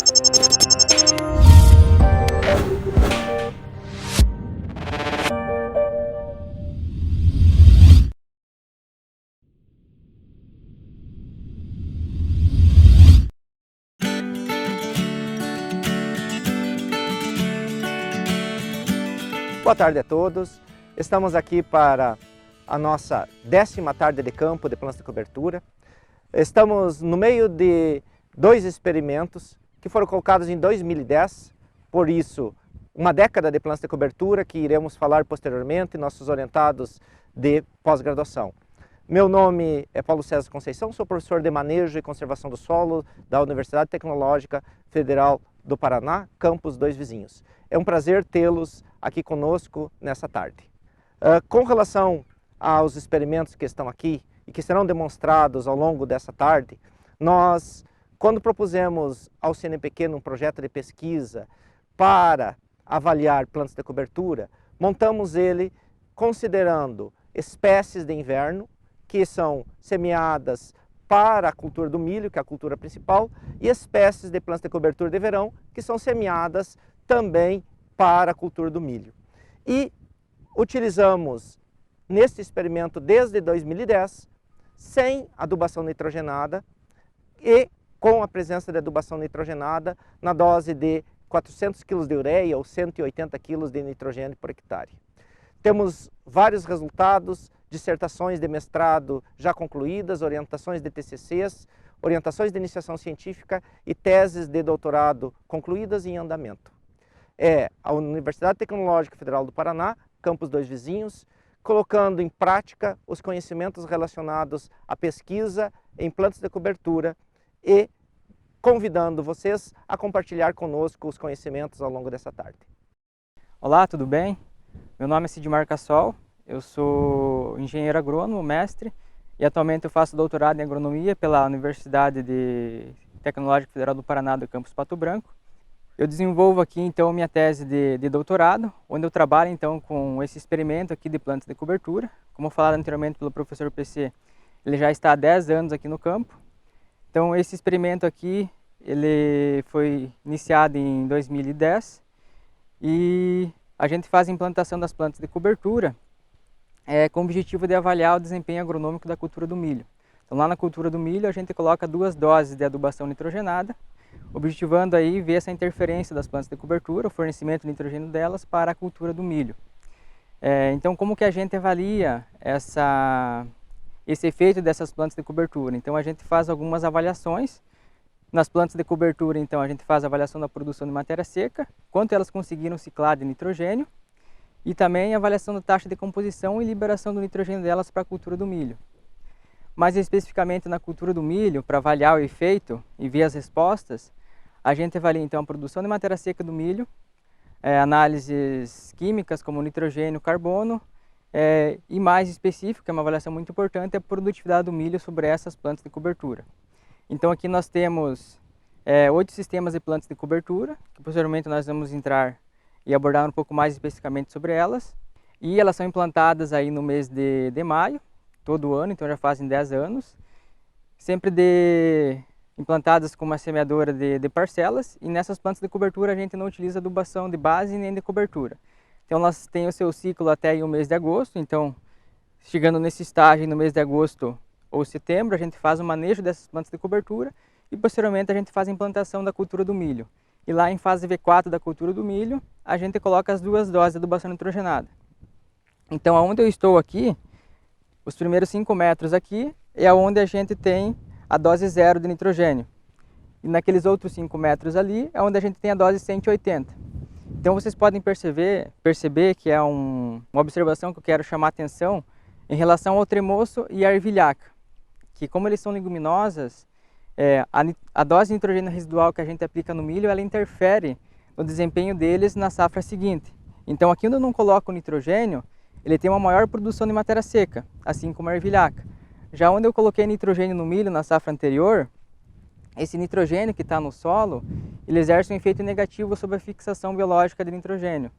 Boa tarde a todos. Estamos aqui para a nossa 10ª tarde de campo de plantas de cobertura. Estamos no meio de 2 experimentos que foram colocados em 2010, por isso uma década de plantas de cobertura que iremos falar posteriormente, nossos orientados de pós-graduação. Meu nome é Paulo César Conceição, sou professor de Manejo e Conservação do Solo da Universidade Tecnológica Federal do Paraná, campus Dois Vizinhos. É um prazer tê-los aqui conosco nessa tarde. Com relação aos experimentos que estão aqui e que serão demonstrados ao longo dessa tarde, nós, quando propusemos ao CNPq um projeto de pesquisa para avaliar plantas de cobertura, montamos ele considerando espécies de inverno que são semeadas para a cultura do milho, que é a cultura principal, e espécies de plantas de cobertura de verão que são semeadas também para a cultura do milho. E utilizamos neste experimento desde 2010, sem adubação nitrogenada e com a presença de adubação nitrogenada na dose de 400 kg de ureia ou 180 kg de nitrogênio por hectare. Temos vários resultados, dissertações de mestrado já concluídas, orientações de TCCs, orientações de iniciação científica e teses de doutorado concluídas e em andamento. É a Universidade Tecnológica Federal do Paraná, campus Dois Vizinhos, colocando em prática os conhecimentos relacionados à pesquisa em plantas de cobertura e convidando vocês a compartilhar conosco os conhecimentos ao longo dessa tarde. Olá, tudo bem? Meu nome é Sidmar Cassol, eu sou engenheiro agrônomo, mestre, e atualmente eu faço doutorado em agronomia pela Universidade Tecnológica Federal do Paraná, do campus Pato Branco. Eu desenvolvo aqui então minha tese de doutorado, onde eu trabalho então com esse experimento aqui de plantas de cobertura. Como falado anteriormente pelo professor PC, ele já está há 10 anos aqui no campo. Então esse experimento aqui, ele foi iniciado em 2010 e a gente faz a implantação das plantas de cobertura com o objetivo de avaliar o desempenho agronômico da cultura do milho. Então lá na cultura do milho a gente coloca 2 doses de adubação nitrogenada, objetivando aí ver essa interferência das plantas de cobertura, o fornecimento de nitrogênio delas para a cultura do milho. Então como que a gente avalia esse efeito dessas plantas de cobertura? Então a gente faz algumas avaliações. Nas plantas de cobertura, então, a gente faz a avaliação da produção de matéria seca, quanto elas conseguiram ciclar de nitrogênio, e também a avaliação da taxa de composição e liberação do nitrogênio delas para a cultura do milho. Mais especificamente na cultura do milho, para avaliar o efeito e ver as respostas, a gente avalia então a produção de matéria seca do milho, análises químicas como nitrogênio, carbono, e mais específico, que é uma avaliação muito importante, é a produtividade do milho sobre essas plantas de cobertura. Então aqui nós temos 8 sistemas de plantas de cobertura, que posteriormente nós vamos entrar e abordar um pouco mais especificamente sobre elas. E elas são implantadas aí no mês de maio, todo ano, então já fazem 10 anos. Sempre implantadas com uma semeadora de parcelas, e nessas plantas de cobertura a gente não utiliza adubação de base nem de cobertura. Então elas têm o seu ciclo até aí o mês de agosto, então chegando nesse estágio no mês de agosto ou setembro, a gente faz o manejo dessas plantas de cobertura e posteriormente a gente faz a implantação da cultura do milho. E lá em fase V4 da cultura do milho, a gente coloca as 2 doses de adubação nitrogenada. Então, aonde eu estou aqui, os primeiros 5 metros aqui, é onde a gente tem a dose 0 de nitrogênio. E naqueles outros 5 metros ali, é onde a gente tem a dose 180. Então, vocês podem perceber que é uma observação que eu quero chamar a atenção em relação ao tremoço e à ervilhaca, que como eles são leguminosas, a dose de nitrogênio residual que a gente aplica no milho, ela interfere no desempenho deles na safra seguinte. Então aqui onde eu não coloco o nitrogênio, ele tem uma maior produção de matéria seca, assim como a ervilhaca. Já onde eu coloquei nitrogênio no milho na safra anterior, esse nitrogênio que está no solo, ele exerce um efeito negativo sobre a fixação biológica de nitrogênio.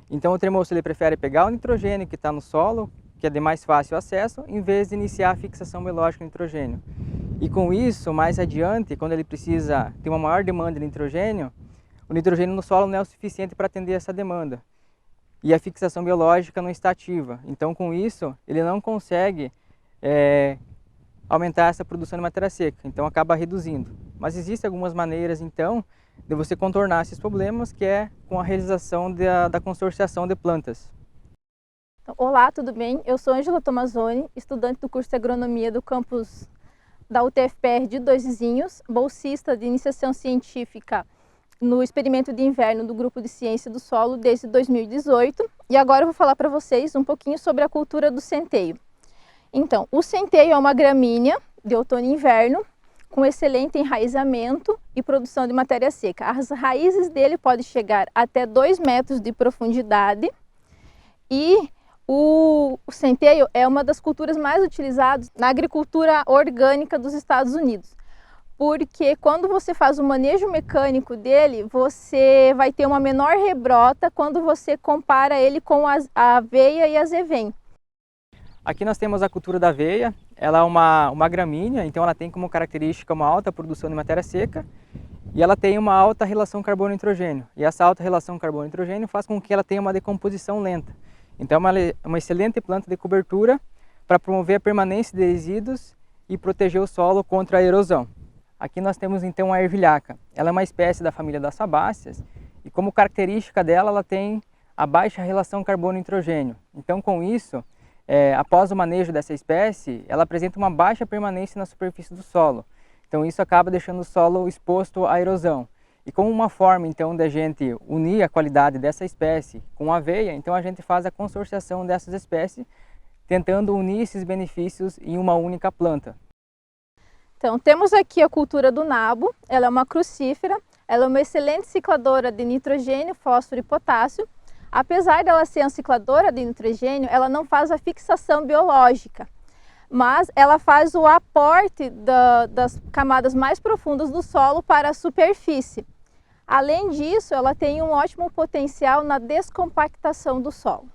Então o tremoço ele prefere pegar o nitrogênio que está no solo, que é de mais fácil acesso, em vez de iniciar a fixação biológica de nitrogênio. E com isso, mais adiante, quando ele precisa ter uma maior demanda de nitrogênio, o nitrogênio no solo não é o suficiente para atender essa demanda. E a fixação biológica não está ativa. Então, com isso, ele não consegue aumentar essa produção de matéria seca. Então, acaba reduzindo. Mas existem algumas maneiras, então, de você contornar esses problemas, que é com a realização da consorciação de plantas. Olá, tudo bem? Eu sou Ângela Tomazoni, estudante do curso de Agronomia do campus da UTFPR de Dois Vizinhos, bolsista de iniciação científica no experimento de inverno do Grupo de Ciência do Solo desde 2018. E agora eu vou falar para vocês um pouquinho sobre a cultura do centeio. Então, o centeio é uma gramínea de outono e inverno, com excelente enraizamento e produção de matéria seca. As raízes dele podem chegar até 2 metros de profundidade e o centeio é uma das culturas mais utilizadas na agricultura orgânica dos Estados Unidos, porque quando você faz o manejo mecânico dele, você vai ter uma menor rebrota quando você compara ele com a aveia e a azevém. Aqui nós temos a cultura da aveia. Ela é uma gramínea, então ela tem como característica uma alta produção de matéria seca e ela tem uma alta relação carbono-nitrogênio. E essa alta relação carbono-nitrogênio faz com que ela tenha uma decomposição lenta. Então é uma excelente planta de cobertura para promover a permanência de resíduos e proteger o solo contra a erosão. Aqui nós temos então a ervilhaca. Ela é uma espécie da família das sabáceas e como característica dela ela tem a baixa relação carbono-nitrogênio. Então com isso, após o manejo dessa espécie, ela apresenta uma baixa permanência na superfície do solo. Então isso acaba deixando o solo exposto à erosão. E como uma forma então de a gente unir a qualidade dessa espécie com a aveia, então a gente faz a consorciação dessas espécies, tentando unir esses benefícios em uma única planta. Então temos aqui a cultura do nabo. Ela é uma crucífera, ela é uma excelente cicladora de nitrogênio, fósforo e potássio. Apesar dela ser uma cicladora de nitrogênio, ela não faz a fixação biológica, mas ela faz o aporte das camadas mais profundas do solo para a superfície. Além disso, ela tem um ótimo potencial na descompactação do solo.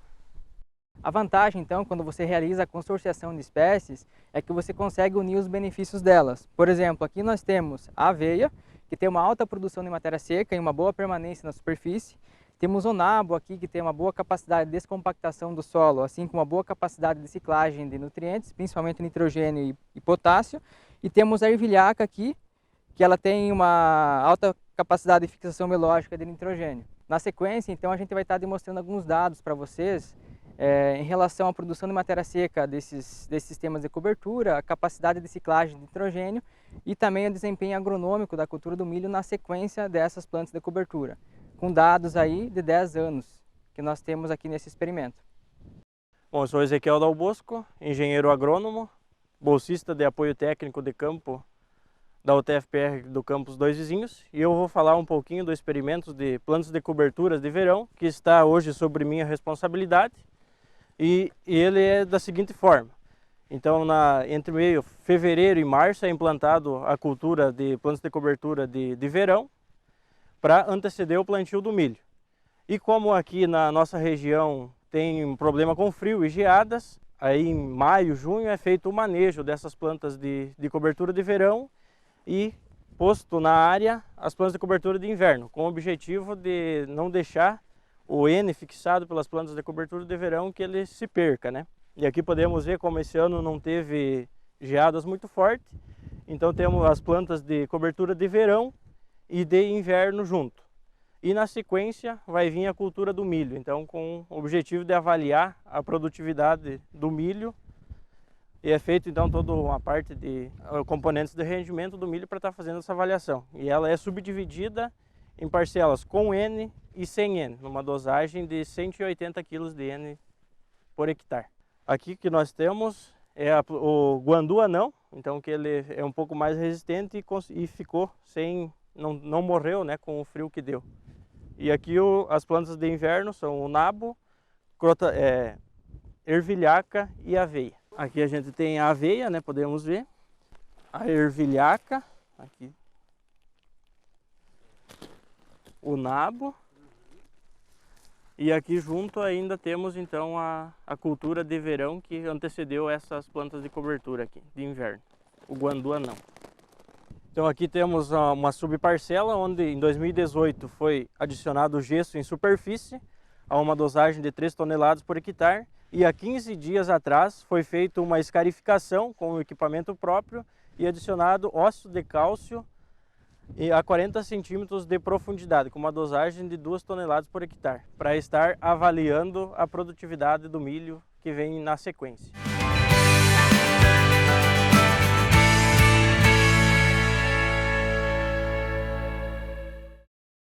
A vantagem, então, quando você realiza a consorciação de espécies, é que você consegue unir os benefícios delas. Por exemplo, aqui nós temos a aveia, que tem uma alta produção de matéria seca e uma boa permanência na superfície. Temos o nabo aqui, que tem uma boa capacidade de descompactação do solo, assim como uma boa capacidade de ciclagem de nutrientes, principalmente nitrogênio e potássio. E temos a ervilhaca aqui, que ela tem uma alta capacidade de fixação biológica de nitrogênio. Na sequência, então, a gente vai estar demonstrando alguns dados para vocês em relação à produção de matéria seca desses sistemas de cobertura, a capacidade de ciclagem de nitrogênio e também o desempenho agronômico da cultura do milho na sequência dessas plantas de cobertura, com dados aí de 10 anos que nós temos aqui nesse experimento. Bom, eu sou Ezequiel Dal Bosco, engenheiro agrônomo, bolsista de apoio técnico de campo da UTFPR do campus Dois Vizinhos, e eu vou falar um pouquinho do experimento de plantas de coberturas de verão, que está hoje sobre minha responsabilidade, e ele é da seguinte forma. Então, entre meio fevereiro e março é implantado a cultura de plantas de cobertura de verão, para anteceder o plantio do milho. E como aqui na nossa região tem um problema com frio e geadas, aí em maio, junho é feito o manejo dessas plantas de cobertura de verão e posto na área as plantas de cobertura de inverno, com o objetivo de não deixar o N fixado pelas plantas de cobertura de verão que ele se perca, né? E aqui podemos ver como esse ano não teve geadas muito fortes, então temos as plantas de cobertura de verão e de inverno junto. E na sequência vai vir a cultura do milho, então com o objetivo de avaliar a produtividade do milho, e é feito então toda uma parte de componentes de rendimento do milho para estar fazendo essa avaliação. E ela é subdividida em parcelas com N e sem N, numa dosagem de 180 kg de N por hectare. Aqui que nós temos é o guandu anão, então que ele é um pouco mais resistente e ficou sem, não morreu, né, com o frio que deu. E aqui as plantas de inverno são o nabo, ervilhaca e aveia. Aqui a gente tem a aveia, né, podemos ver, a ervilhaca, aqui, o nabo E aqui junto ainda temos então a cultura de verão que antecedeu essas plantas de cobertura aqui, de inverno, o guandu anão. Então aqui temos uma subparcela onde em 2018 foi adicionado gesso em superfície a uma dosagem de 3 toneladas por hectare e há 15 dias atrás foi feita uma escarificação com o equipamento próprio e adicionado óxido de cálcio a 40 centímetros de profundidade, com uma dosagem de 2 toneladas por hectare, para estar avaliando a produtividade do milho que vem na sequência.